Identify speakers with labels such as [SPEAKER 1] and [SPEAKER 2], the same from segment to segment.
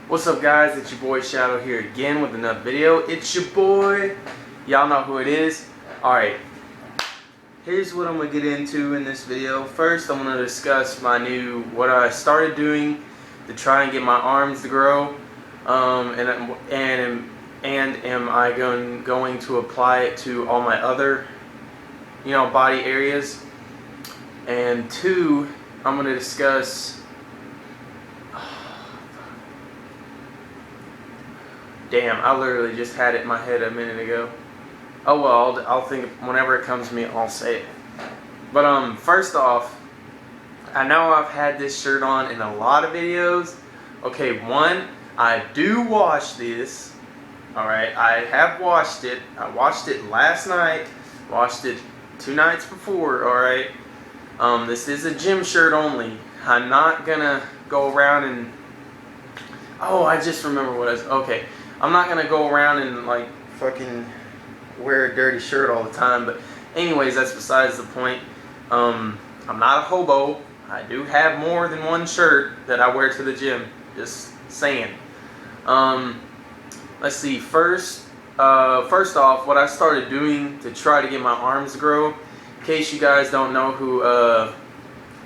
[SPEAKER 1] What's up, guys? It's your boy Shadow here again with another video. It's your boy. Y'all know who it is. Alright, here's what I'm going to get into in this video. First, I'm going to discuss what I started doing to try and get my arms to grow. And am I going to apply it to all my other, body areas? And two, I'm going to discuss... Damn, I literally just had it in my head a minute ago. Oh well, I'll think whenever it comes to me, I'll say it. But first off, I know I've had this shirt on in a lot of videos. Okay, one, I do wash this. Alright, I have washed it. I washed it last night. Washed it 2 nights before, alright. This is a gym shirt only. I'm not gonna go around and... Oh, I just remember what I was... Okay. I'm not gonna go around and like fucking wear a dirty shirt all the time, but anyways, that's besides the point. I'm not a hobo. I do have more than one shirt that I wear to the gym. Just saying. Let's see. First off, what I started doing to try to get my arms to grow. In case you guys don't know who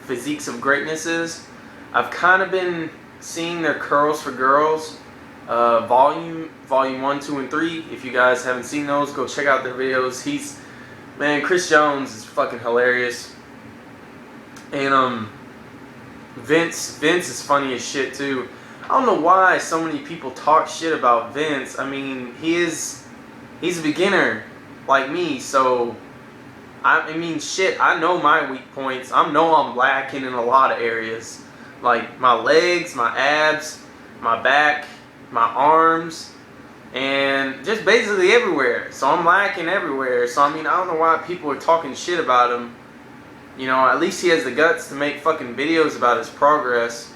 [SPEAKER 1] Physiques of Greatness is, I've kind of been seeing their Curls for Girls. Volume 1, 2, and 3. If you guys haven't seen those, go check out their videos. Man, Chris Jones is fucking hilarious. And Vince is funny as shit too. I don't know why so many people talk shit about Vince. I mean, he's a beginner like me, so I mean shit, I know my weak points. I know I'm lacking in a lot of areas. Like my legs, my abs, my back, my arms, and just basically everywhere. So I'm lacking everywhere. So I mean, I don't know why people are talking shit about him. At least he has the guts to make fucking videos about his progress,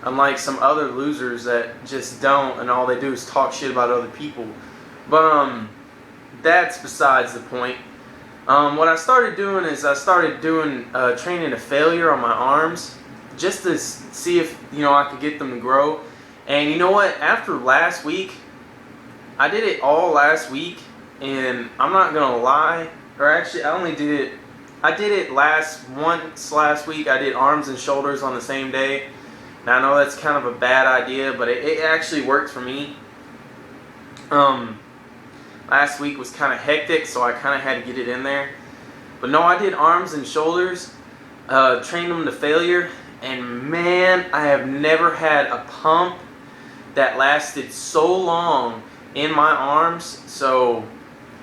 [SPEAKER 1] unlike some other losers that just don't, and all they do is talk shit about other people. But that's besides the point. What I started doing is training to failure on my arms, just to see if I could get them to grow. And you know what? After last week, I did it all last week, and I'm not gonna lie, or actually, I did it once last week. I did arms and shoulders on the same day. Now I know that's kind of a bad idea, but it actually worked for me. Last week was kind of hectic, so I kind of had to get it in there. But no, I did arms and shoulders, trained them to failure, and man, I have never had a pump that lasted so long in my arms. So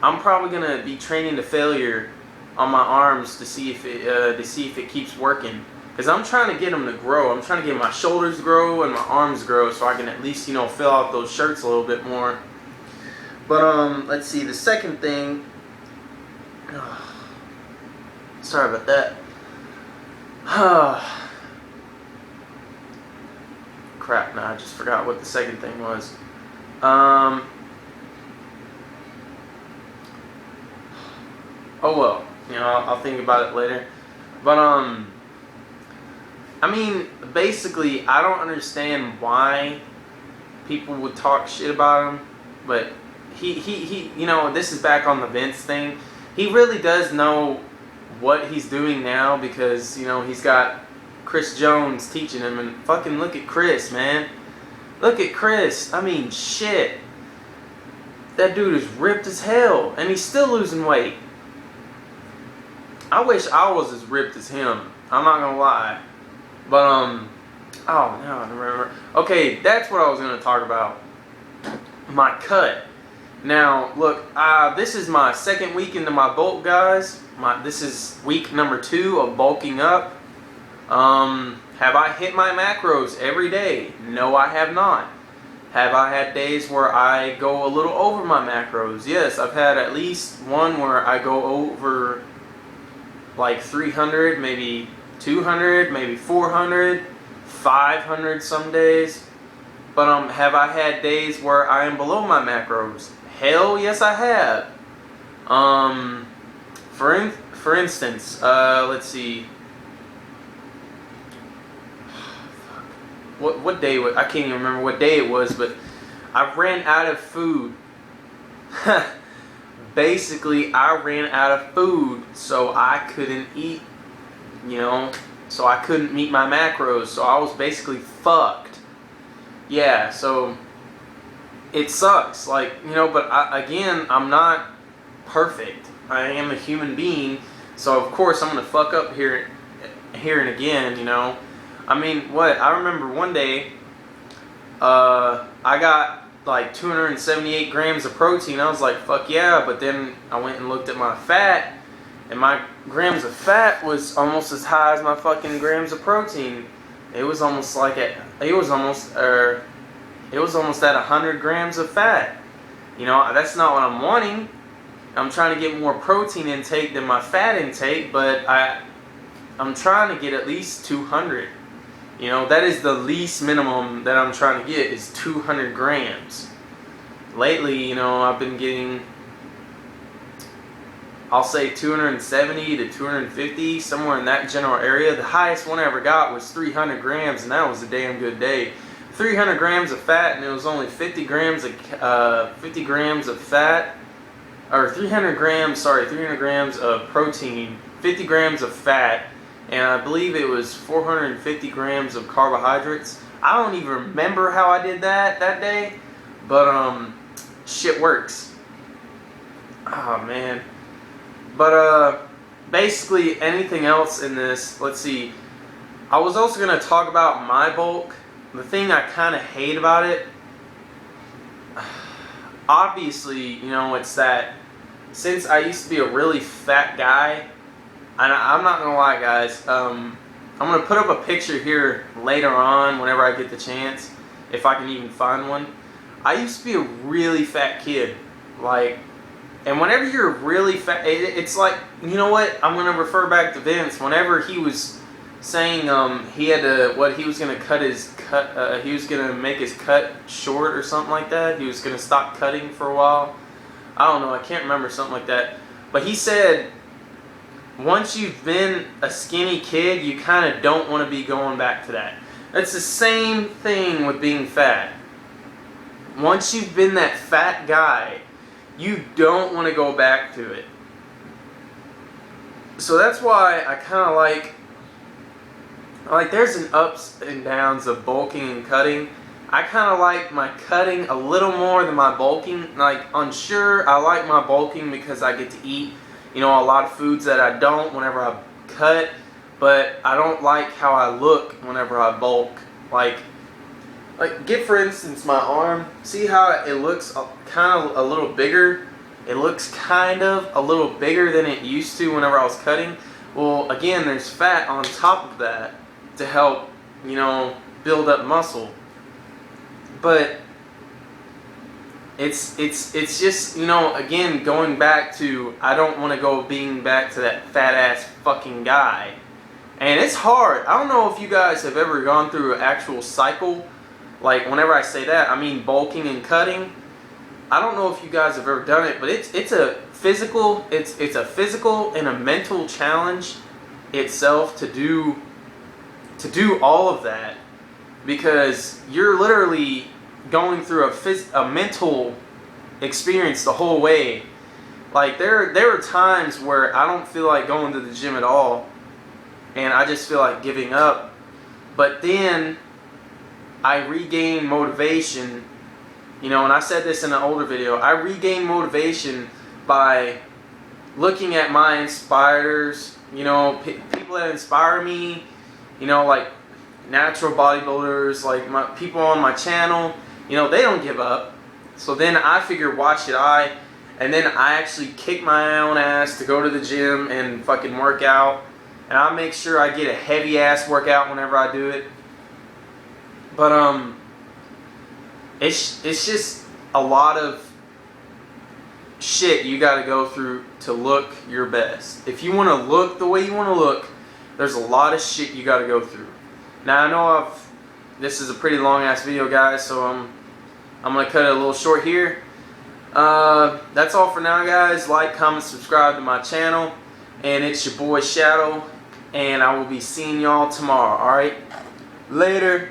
[SPEAKER 1] I'm probably gonna be training to failure on my arms to see if it keeps working, because I'm trying to get them to grow. I'm trying to get my shoulders to grow and my arms to grow, so I can at least fill out those shirts a little bit more. But let's see, the second thing, sorry about that. Crap, now I just forgot what the second thing was. Oh well, I'll think about it later. But I mean, basically, I don't understand why people would talk shit about him, but he this is back on the Vince thing. He really does know what he's doing now, because he's got Chris Jones teaching him, and fucking look at Chris, man. Look at Chris. I mean, shit. That dude is ripped as hell, and he's still losing weight. I wish I was as ripped as him. I'm not gonna lie. But oh, now I remember. Okay, that's what I was gonna talk about. My cut. Now, look, this is my second week into my bulk, guys. This is week number 2 of bulking up. Have I hit my macros every day? No, I have not. Have I had days where I go a little over my macros? Yes, I've had at least one where I go over like 300, maybe 200, maybe 400, 500 some days. But have I had days where I am below my macros? Hell yes, I have. For instance, let's see. what day was, I can't even remember what day it was, but I ran out of food. Basically, I ran out of food, so I couldn't eat, you know, so I couldn't meet my macros, so I was basically fucked. Yeah, so it sucks, like, you know, but again, I'm not perfect. I am a human being, so of course I'm gonna fuck up here and again, you know. I mean, what, I remember one day, I got like 278 grams of protein. I was like, fuck yeah, but then I went and looked at my fat, and my grams of fat was almost as high as my fucking grams of protein. It was almost like it was almost at 100 grams of fat. You know, that's not what I'm wanting. I'm trying to get more protein intake than my fat intake, but I'm trying to get at least 200. You know, that is the least minimum that I'm trying to get, is 200 grams. Lately, you know, I've been getting, I'll say 270 to 250, somewhere in that general area. The highest one I ever got was 300 grams, and that was a damn good day. 300 grams of fat, and it was only 50 grams of fat, or 300 grams of protein, 50 grams of fat, and I believe it was 450 grams of carbohydrates. I don't even remember how I did that day, but shit works. Oh man. But basically anything else in this, let's see. I was also going to talk about my bulk. The thing I kind of hate about it, obviously, you know, it's that since I used to be a really fat guy, and I'm not gonna lie, guys, I'm gonna put up a picture here later on whenever I get the chance, if I can even find one. I used to be a really fat kid, like, and whenever you're really fat, it's like, you know what, I'm gonna refer back to Vince. Whenever he was saying he had to, he was gonna he was gonna make his cut short or something like that. He was gonna stop cutting for a while. I don't know, I can't remember, something like that. But he said, once you've been a skinny kid, you kind of don't want to be going back to that. It's the same thing with being fat. Once you've been that fat guy, you don't want to go back to it. So that's why I kind of like there's an ups and downs of bulking and cutting. I kind of like my cutting a little more than my bulking. Like, unsure, I like my bulking because I get to eat, you know, a lot of foods that I don't whenever I cut, but I don't like how I look whenever I bulk. Like get for instance my arm. See how it looks kind of a little bigger? It looks kind of a little bigger than it used to whenever I was cutting. Well, again, there's fat on top of that to help, you know, build up muscle. But it's just, you know, again, going back to, I don't want to go being back to that fat ass fucking guy. And it's hard. I don't know if you guys have ever gone through an actual cycle. Like, whenever I say that, I mean bulking and cutting. I don't know if you guys have ever done it, but it's a physical and a mental challenge itself to do all of that, because you're literally going through a mental experience the whole way. Like, there are times where I don't feel like going to the gym at all, and I just feel like giving up. But then I regain motivation, you know, and I said this in an older video. I regain motivation by looking at my inspirers, you know, people that inspire me, you know, like natural bodybuilders, like my people on my channel, you know, they don't give up. So then I figure, why should I? And then I actually kick my own ass to go to the gym and fucking work out. And I make sure I get a heavy ass workout whenever I do it. But it's just a lot of shit you got to go through to look your best. If you want to look the way you want to look, there's a lot of shit you got to go through. Now I know this is a pretty long ass video, guys, so I'm gonna cut it a little short here. That's all for now, guys. Like, comment, subscribe to my channel, and it's your boy Shadow, and I will be seeing y'all tomorrow. All right, later.